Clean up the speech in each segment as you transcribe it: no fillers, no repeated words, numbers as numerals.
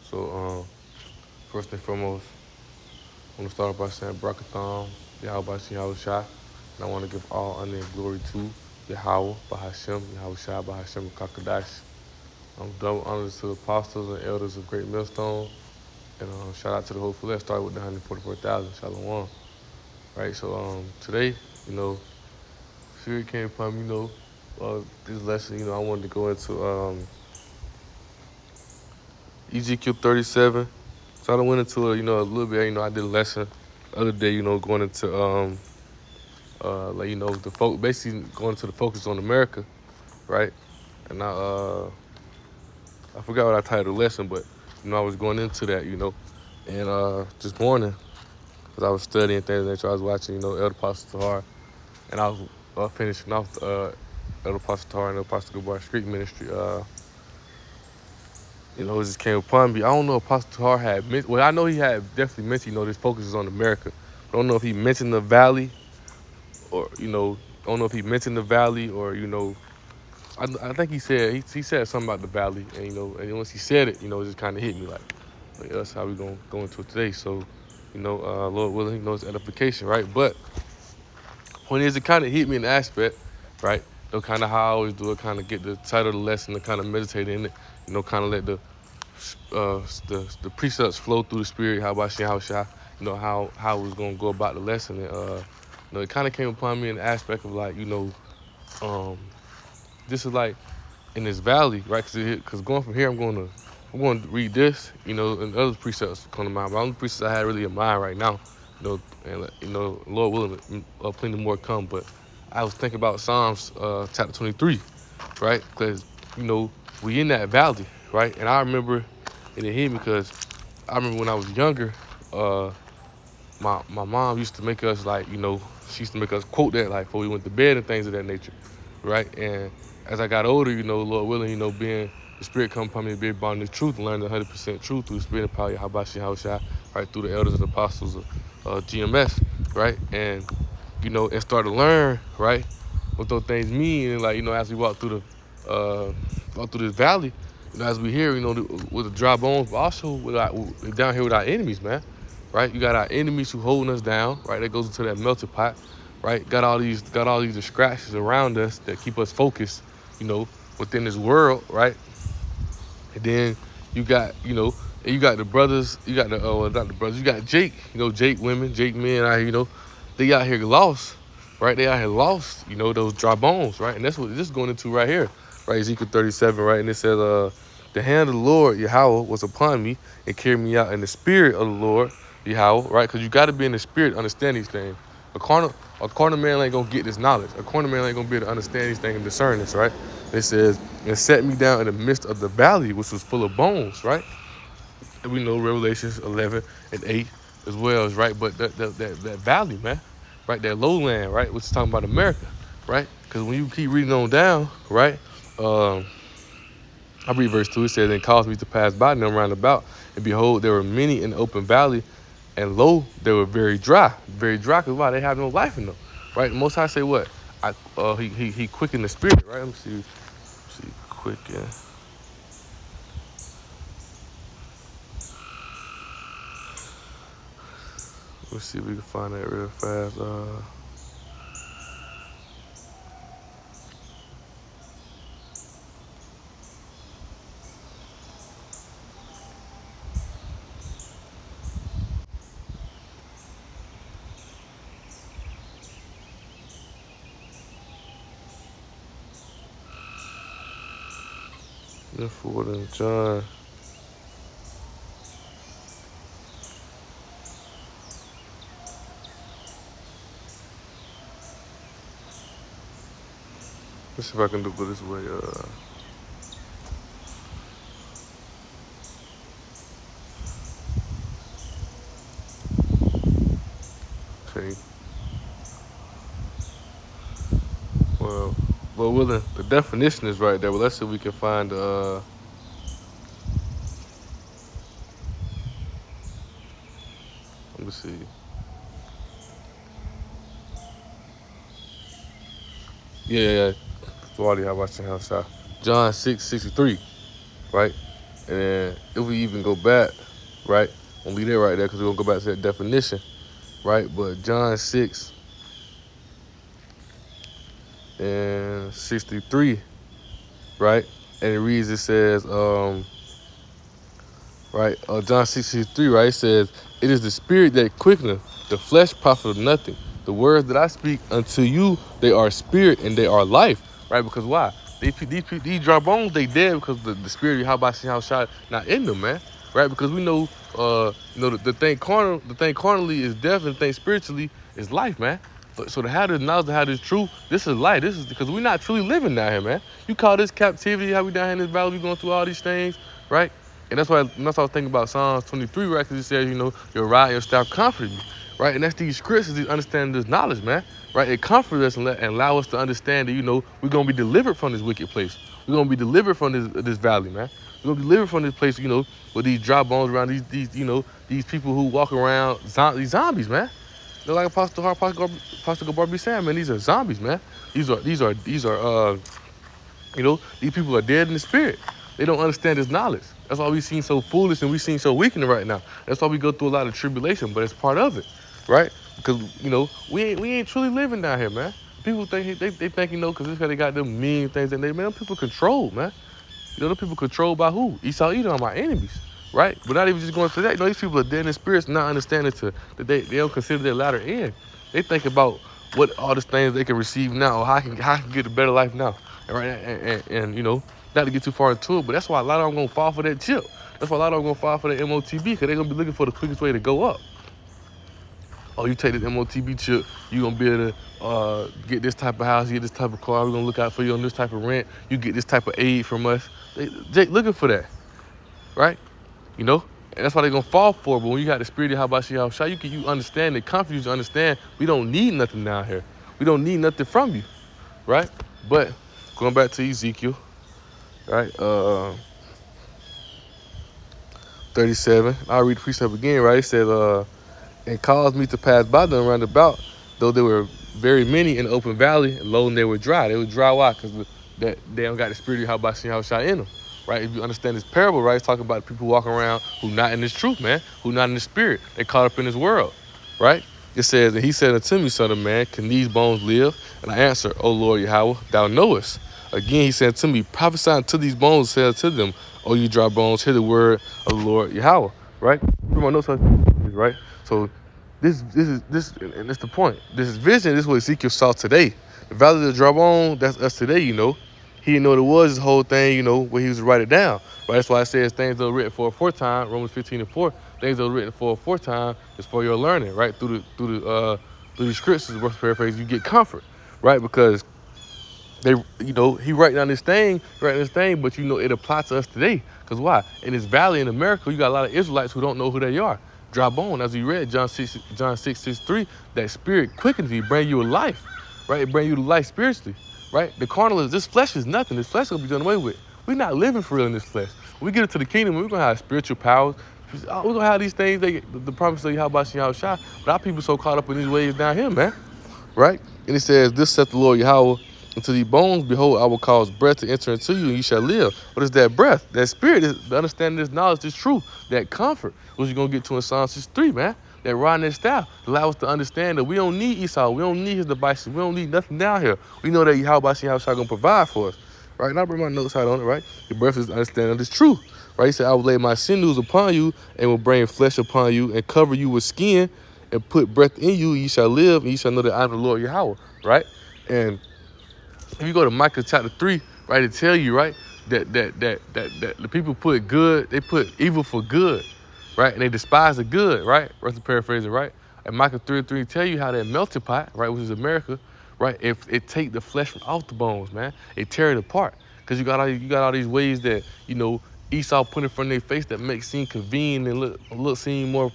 So, first and foremost, I want to start by saying Barakathon, Yahweh Yahweh Shai. And I want to give all honor and glory to Yahweh, Bahashem, Yahweh Shai, Bahashem, Kakadash. Double honors to the apostles and elders of Great Millstone. And shout out to the whole flesh. Started with the 144,000. Shalom. Right, so today, Spirit came upon me, this lesson, I wanted to go into Ezekiel 37. So I went into it, a little bit, I did a lesson the other day, going into basically going to the focus on America, right? And I forgot what I titled the lesson, but I was going into that, and this morning, because I was studying things, and I was watching, Elder Apostle Tahar, and I was finishing off the Elder Apostle Tahar and Elder Apostle Gabar Street Ministry. It just came upon me. I don't know if Apostle Tahar had well, I know he had definitely mentioned, this focus is on America. I don't know if he mentioned the valley, or I don't know if he mentioned the valley, or I think he said he said something about the valley, and and once he said it, it just kind of hit me like that's how we gonna go into it today. So, Lord willing, it's edification, right? But when it kind of hit me in the aspect, right? Kind of how I always do it, kind of get the title of the lesson and kind of meditate in it, kind of let the precepts flow through the spirit. How about how shall how I was gonna go about the lesson, and it kind of came upon me in the aspect of like this is like in this valley, right? Because going from here, I'm going to read this, and other precepts come to mind. But only precepts I had really in mind right now, and Lord willing, plenty more come. But I was thinking about Psalms chapter 23, right? Because we in that valley, right? And I remember, and it hit me because I remember when I was younger, my mom used to make us she used to make us quote that like before we went to bed and things of that nature, right? And as I got older, Lord willing, being the Spirit come upon me to be about the truth and learn the 100% truth through the Spirit and power, how shall, right, through the elders and apostles of GMS, right? And, and start to learn, right, what those things mean. And as we walk through this valley, as we hear, with the dry bones, but also down here with our enemies, man, right? You got our enemies who holding us down, right? That goes into that melting pot, right? Got all these distractions around us that keep us focused, within this world, right? And then you got, you got the brothers, you got not the brothers, you got Jake, Jake women, Jake men out here, they out here lost, right? They out here lost, those dry bones, right? And that's what this is going into right here, right? Ezekiel 37, right? And it says, the hand of the Lord, Yahweh, was upon me and carried me out in the spirit of the Lord, Yahweh, right? Because you got to be in the spirit to understand these things. A carnal man ain't going to get this knowledge. A carnal man ain't going to be able to understand these things and discern this, right? It says, and set me down in the midst of the valley, which was full of bones, right? And we know Revelations 11 and 8 as well, as right? But that valley, man, right? That lowland, right? Which is talking about America, right? Because when you keep reading on down, right? I read verse 2. It says, and caused me to pass by them round about, and behold, there were many in the open valley, and lo, they were very dry. Very dry, because why? They have no life in them, right? The Most High say what? He quickened the spirit, right? Let me see quicken. Let's see if we can find that real fast. The Ford and John. Let's see if I can do it this way. Okay. Well, the definition is right there. But let's see if we can find. Let me see. Yeah. Swati, how about your house? John 6:63, right? And then if we even go back, right, we'll leave that right there because we're going to go back to that definition, right? But John 6 and 63, right? And it reads, it says, right, John 6:63, right? It says, it is the spirit that quickeneth, the flesh profiteth nothing. The words that I speak unto you, they are spirit and they are life, right? Because why? These dry bones, they dead because the spirit of Yahweh shot not in them, man, right? Because we know, the thing carnally is death, and the thing spiritually is life, man. So to have this knowledge, to have this truth, this is life. This is because we're not truly living down here, man. You call this captivity, how we down here in this valley, we going through all these things, right? And that's why I was thinking about Psalms 23, right? Because it says, your rod and your staff comfort you, right? And that's these scriptures, these understanding this knowledge, man, right? It comforts us and allow us to understand that, we're going to be delivered from this wicked place. We're going to be delivered from this valley, man. We're going to be delivered from this place, with these dry bones around these people who walk around, these zombies, man. They're like Apostle Gabar be saying, man, these are zombies, man. These are these people are dead in the spirit. They don't understand this knowledge. That's why we seem so foolish and we seem so weakened right now. That's why we go through a lot of tribulation, but it's part of it, right? Because, we ain't truly living down here, man. People think, they think, because this how they got them mean things, and them people controlled, man. Them people controlled by who? Esau, Edom, my enemies, right? But not even just going to that. These people are dead in spirits, not understanding that they don't consider their latter end. They think about what all these things they can receive now, or how I can get a better life now, right? And not to get too far into it, but that's why a lot of them gonna fall for that chip. That's why a lot of them gonna fall for that MOTB, because they're gonna be looking for the quickest way to go up. Oh, you take this MOTB chip, you're gonna be able to get this type of house, get this type of car, we're gonna look out for you on this type of rent, you get this type of aid from us. They looking for that, right? And that's why they're gonna fall for it. But when you got the spirit of Habashah, you understand, it confidence to understand we don't need nothing down here. We don't need nothing from you, right? But going back to Ezekiel, right? 37. I'll read the precept again, right? It says, and caused me to pass by them round about, though there were very many in the open valley, and lo, and they were dry. They were dry, why? Because they don't got the spirit of Habashah in them, right? If you understand this parable, right, it's talking about people walking around who not in this truth, man, who not in the spirit. They caught up in this world, right? It says, and he said unto me, son of man, can these bones live? And I answered, O Lord Yahweh, thou knowest. Again, he said to me, prophesy unto these bones, said to them, O you dry bones, hear the word of the Lord Yahweh, right? My notes, right? So this, and that's the point. This vision, this is what Ezekiel saw today. The valley of the dry bone, that's us today, He didn't know what it was, this whole thing, where he was to write it down. Right? That's why it says things that are written for a foretime, Romans 15:4. Things that are written for a foretime is for your learning, right? Through the scriptures, worth paraphrase, you get comfort, right? Because he write down this thing, but it applies to us today. Because why? In this valley in America, you got a lot of Israelites who don't know who they are. Dry bone, as we read, John 6:63, that spirit quickens you, bring you a life, right? It bring you to life spiritually, right? The carnal this flesh is nothing. This flesh is going to be done away with. We're not living for real in this flesh. When we get into the kingdom, we're going to have spiritual powers. We're going to have these things, the promise of Yahweh Shah. But our people so caught up in these ways down here, man, right? And it says, this saith the Lord Yahweh, unto these bones, behold, I will cause breath to enter into you, and you shall live. What is that breath? That spirit is the understanding, this knowledge, this truth, that comfort, which you're going to get to in Psalm 63, man. That rod and that staff allow us to understand that we don't need Esau. We don't need his devices. We don't need nothing down here. We know that Yahweh is going to provide for us, right? And I bring my notes out on it, right? The breath is the understanding of this truth, right? He said, I will lay my sinews upon you and will bring flesh upon you and cover you with skin and put breath in you. You shall live, and you shall know that I am the Lord Yahweh, right? And if you go to Micah chapter 3, right, it tell you, right, that the people put good, they put evil for good, right? And they despise the good, right? That's the paraphrasing, right? And Micah 3:3 tell you how that melting pot, right, which is America, right? If it take the flesh from off the bones, man, it tear it apart. Because you got all these ways that, Esau put in front of their face that make seem convenient and look seem more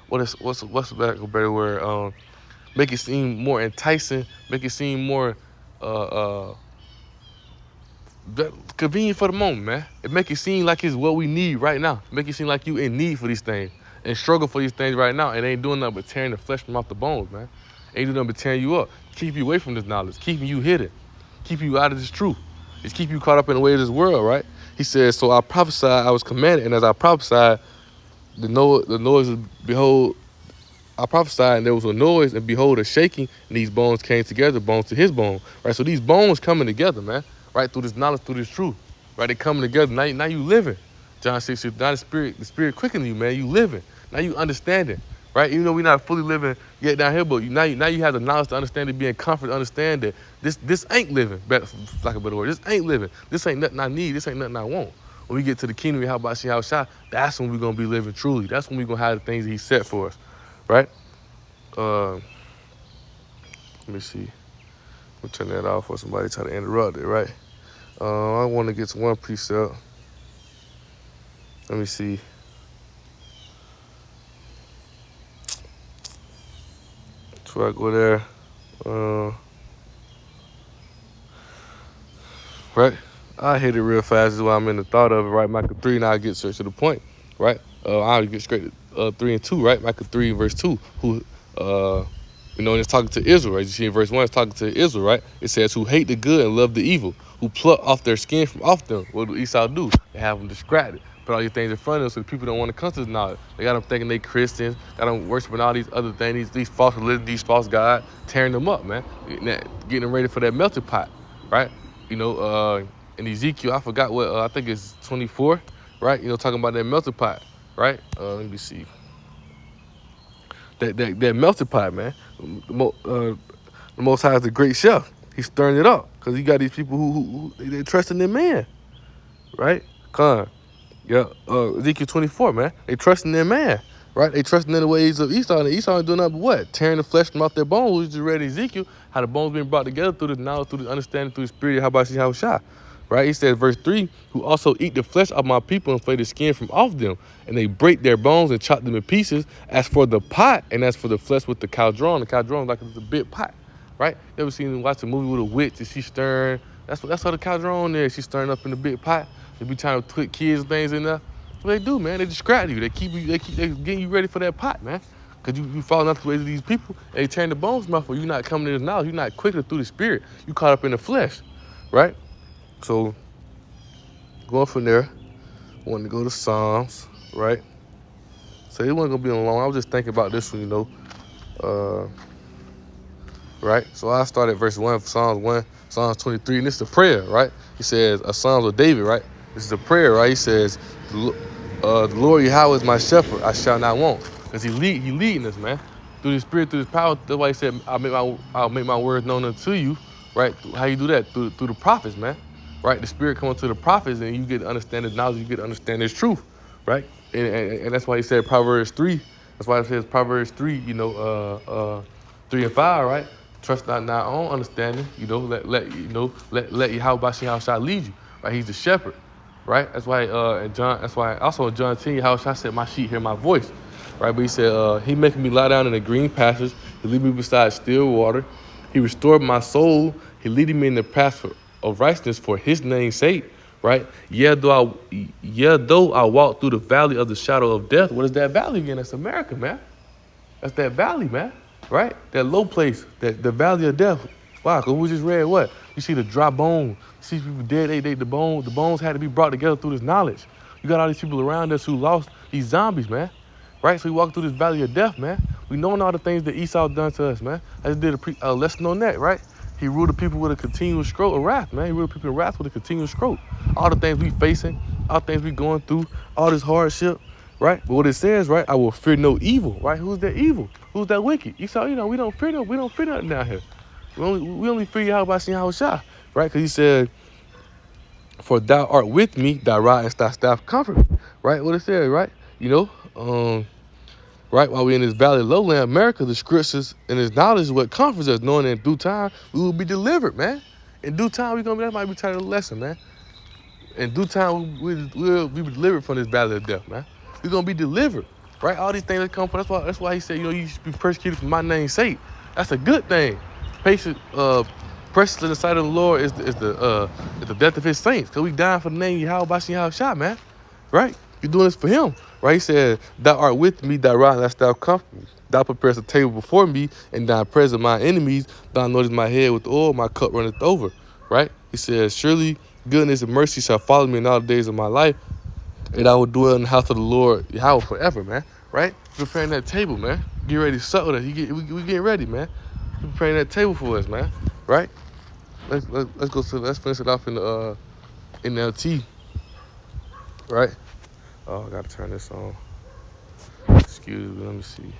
what's a better word? Make it seem more enticing, make it seem more convenient for the moment, man. It make it seem like it's what we need right now. Make it seem like you in need for these things and struggle for these things right now. And ain't doing nothing but tearing the flesh from off the bones, man. Ain't doing nothing but tearing you up, keep you away from this knowledge, keeping you hidden, keep you out of this truth. It's keep you caught up in the way of this world, right? He says, so I prophesied, I was commanded, and as I prophesied, the noise was, behold, I prophesied, and there was a noise, and behold, a shaking, and these bones came together, bones to his bone, right? So these bones coming together, man, right, through this knowledge, through this truth, right? They coming together. Now you living. John 6, now the spirit quickening you, man. You living. Now you understanding, right? Even though we're not fully living yet down here, but now you have the knowledge to understand it, being comfort to understand that this ain't living, like a better word. This ain't living. This ain't nothing I need. This ain't nothing I want. When we get to the kingdom, how about Shah Shah? That's when we're gonna be living truly. That's when we're gonna have the things that He set for us, right? Let me see. We'll turn that off for somebody try to interrupt it, right? I want to get to one precept. Let me see. Before I go there, right? I hit it real fast is why I'm in the thought of it, right? Micah 3, now I get straight to the point, right? I'll get straight to 3 and 2, right? Micah 3 verse 2, who, it's talking to Israel, right? You see in verse 1, it's talking to Israel, right? It says, who hate the good and love the evil, who pluck off their skin from off them. What do Esau do? They have them distracted. Put all these things in front of them so the people don't want to come to the knowledge. They got them thinking they Christians, got them worshiping all these other things, these false religions, these false gods, tearing them up, man. Getting them ready for that melting pot, right? In Ezekiel, I forgot what, I think it's 24, right? Talking about that melting pot, right? Let me see. That melting pot, man. The Most High is the great chef. He's stirring it up because he got these people who they trusting in man, right? Yeah, Ezekiel 24, man. They trusting in man, right? They trusting in the ways of Esau, and Esau ain't doing nothing but what? Tearing the flesh from off their bones. We just read Ezekiel, how the bones being brought together through the knowledge, through the understanding, through the spirit. How about Shah Shah? Right? He says, verse 3, who also eat the flesh of my people and flay the skin from off them, and they break their bones and chop them in pieces. As for the pot, and as for the flesh with the caldron is like it's a big pot, right? You ever seen watch a movie with a witch and she's stirring? That's how the caldron is. She's stirring up in the big pot. They be trying to put kids and things in there. That's what they do, man. They distract you. They getting you ready for that pot, man. Because you falling out the ways of these people, and they turn the bones from off, or you're not coming to this knowledge. You're not quicker through the spirit. You caught up in the flesh, right? So, going from there, I wanted to go to Psalms, right? So it wasn't going to be long. I was just thinking about this one, right? So I started verse 1, Psalms 23, and this is a prayer, right? He says, a Psalms of David, right? This is a prayer, right? He says, the Lord Yahweh is my shepherd, I shall not want. Because he leading us, man. Through the spirit, through his power. That's why he said, I'll make my words known unto you, right? How you do that? Through the prophets, man. Right? The spirit coming to the prophets, and you get to understand the knowledge, you get to understand his truth, right? And that's why he said Proverbs 3. That's why it says Proverbs 3, 3 and 5, right? Trust not in our own understanding, let Yahweh Shah lead you, right? He's the shepherd, right? That's why also in John 10, Yahweh said, my sheep hear my voice, right? But he said, he making me lie down in the green pastures, he lead me beside still water, he restored my soul, he leading me in the path of righteousness for his name's sake, right? Though I walk through the valley of the shadow of death. What is that valley again? That's America, man. That's that valley, man. Right? That low place, the valley of death. Why? Because we just read what? You see the dry bone. You see people dead. The bones had to be brought together through this knowledge. You got all these people around us who lost these zombies, man. Right? So we walk through this valley of death, man. We knowing all the things that Esau done to us, man. I just did a lesson on that, right? He ruled the people with a continuous stroke of wrath, man. He ruled the people in wrath with a continuous stroke. All the things we facing, all the things we going through, all this hardship, right? But what it says, right? I will fear no evil, right? Who's that evil? Who's that wicked? Esau, we don't fear nothing down here. We only fear Yahweh Shah, right? Because he said, for thou art with me, thy rod and thy staff comfort me, right? What it says, right? Right, while we're in this valley of lowland, America, the scriptures and his knowledge is what comforts us, knowing that in due time we will be delivered, man. In due time, that might be tired of the lesson, man. In due time, we'll be delivered from this valley of death, man. We're going to be delivered, right? All these things that come from, that's why he said, you should be persecuted for my name's sake. That's a good thing. Precious in the sight of the Lord is the death of his saints, because we dying for the name of Yahweh Shah, man, right? You're doing this for him, right? He said, thou art with me, thy rod and thy staff comfort me. Thou preparest a table before me, and thou present my enemies. Thou anointest my head with oil, my cup runneth over, right? He says, surely goodness and mercy shall follow me in all the days of my life, and I will dwell in the house of the Lord Yahweh forever, man. Right? Preparing that table, man. Get ready to suck with us. We getting ready, man. Preparing that table for us, man. Right? Let's finish it off in the NLT. Right? Oh, I gotta turn this on. Excuse me, let me see.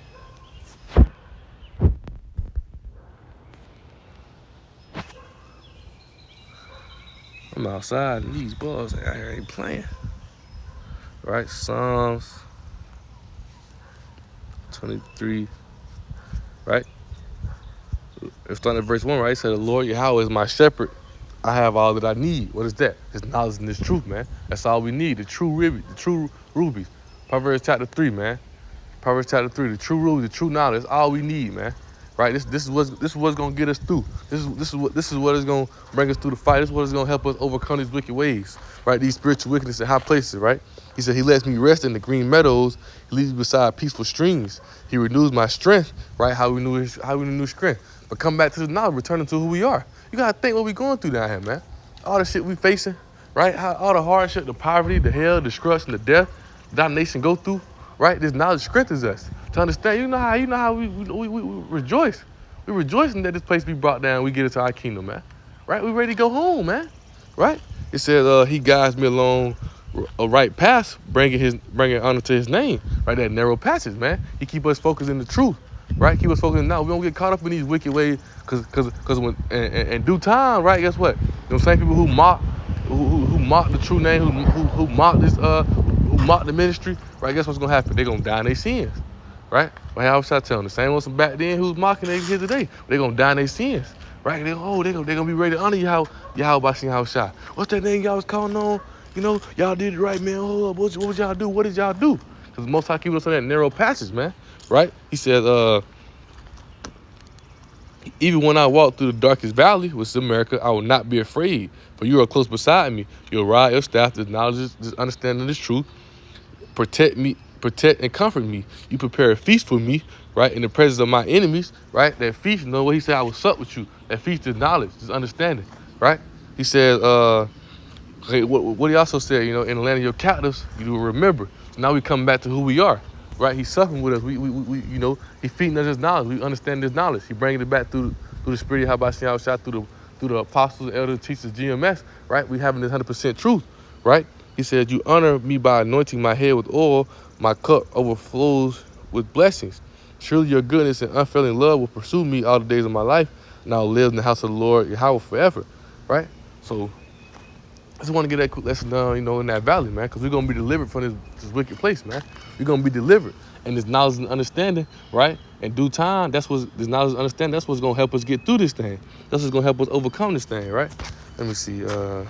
I'm outside and these balls out here ain't playing. Right? Psalms 23. Right? It's starting at verse 1, right? It said, the Lord Yahweh is my shepherd. I have all that I need. What is that? His knowledge and his truth, man. That's all we need. The true rubies. Proverbs chapter 3, man. Proverbs chapter 3, the true rubies, the true knowledge. That's all we need, man. Right? This is what's gonna get us through. This is what is gonna bring us through the fight. This is what is gonna help us overcome these wicked ways. Right? These spiritual wickedness in high places, right? He said, he lets me rest in the green meadows. He leads me beside peaceful streams. He renews my strength, right? How we renew strength. But come back to the knowledge, returning to who we are. You gotta think what we going through down here, man. All the shit we facing, right? All the hardship, the poverty, the hell, the destruction, the death that our nation go through, right? This knowledge strengthens us to understand. You know how we rejoice. We rejoicing that this place be brought down. We get into our kingdom, man. Right? We ready to go home, man. Right? It says he guides me along a right path, bringing honor to his name. Right? That narrow passage, man. He keep us focused in the truth. Right? Keep us focused now. We don't get caught up in these wicked ways, because when in due time, right? Guess what? The same people who mock the true name, who mock this who mock the ministry, right? Guess what's gonna happen? They're gonna die in their sins, right? But how was I telling the same ones from back then who's mocking they here today? They're gonna die in their sins, right? They're gonna be ready to honor Yahweh by seeing how shot. What's that name y'all was calling on? You know, y'all did it right, man. Hold up, what y'all do? What did y'all do? Because most High keep us on that narrow passage, man. Right? He says, even when I walk through the darkest valley, which is America, I will not be afraid. For you are close beside me. Your rod, your staff, this knowledge, this understanding, this truth, protect and comfort me. You prepare a feast for me, right, in the presence of my enemies, right? That feast, you know what he said, I will sup with you. That feast is knowledge, is understanding, right? He says, what he also said, you know, in the land of your captives, you will remember. So now we come back to who we are. Right, he's suffering with us. We you know, he feeding us his knowledge. We understand his knowledge. He bringing it back through the spirit of Habashim shot through the apostles, elders, teachers, GMS. Right, we having this 100% truth. Right, he said, you honor me by anointing my head with oil. My cup overflows with blessings. Surely your goodness and unfailing love will pursue me all the days of my life, and I'll live in the house of the Lord Yahweh forever. Right, so I just want to get that quick lesson done, you know, in that valley, man, because we're going to be delivered from this wicked place, man. We're going to be delivered. And this knowledge and understanding, right, in due time, this knowledge and understanding, that's what's going to help us get through this thing. That's what's going to help us overcome this thing, right? Let me see. I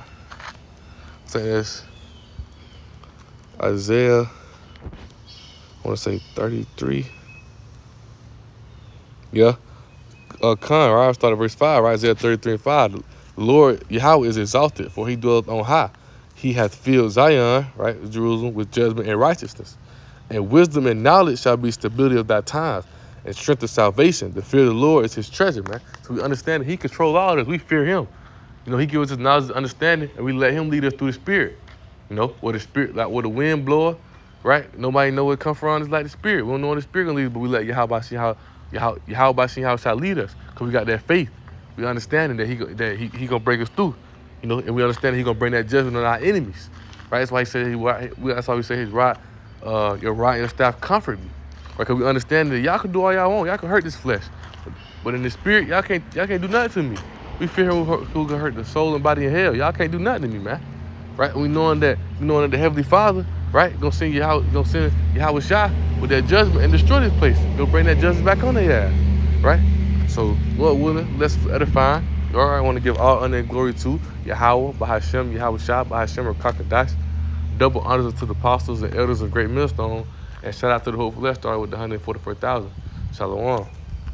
think that's Isaiah, I want to say 33. Yeah. Right? I started verse 5, right? Isaiah 33 and 5. The Lord Yahweh is exalted, for he dwelleth on high. He hath filled Zion, right, Jerusalem, with judgment and righteousness. And wisdom and knowledge shall be stability of thy times, and strength of salvation. The fear of the Lord is his treasure, man. So we understand that he controls all this. We fear him. You know, he gives us his knowledge and understanding, and we let him lead us through the spirit. You know, where the spirit, like where the wind blower, right? Nobody know where it come from. It's like the spirit. We don't know where the spirit gonna lead us, but we let Yahweh see how shall lead us, because we got that faith. We understanding that he gonna break us through, you know, and we understand that he gonna bring that judgment on our enemies, right? That's why he said that's why we say his rod, your rod and your staff comfort me, right? Because we understand that y'all can do all y'all want, y'all can hurt this flesh, but in the spirit y'all can't do nothing to me. We fear who can hurt the soul and body in hell. Y'all can't do nothing to me, man, right? We knowing that the Heavenly Father, right, gonna send Yahweh Shah with that judgment and destroy this place. Gonna bring that justice back on their ass, right? So, Lord willing, let's edify. All right, I want to give all honor and glory to Yahweh, Bahashem, Yahweh Shah, Bahashem, Rakakadash. Double honors to the apostles and elders of Great Millstone. And shout out to the whole flesh, started with the 144,000. Shalom.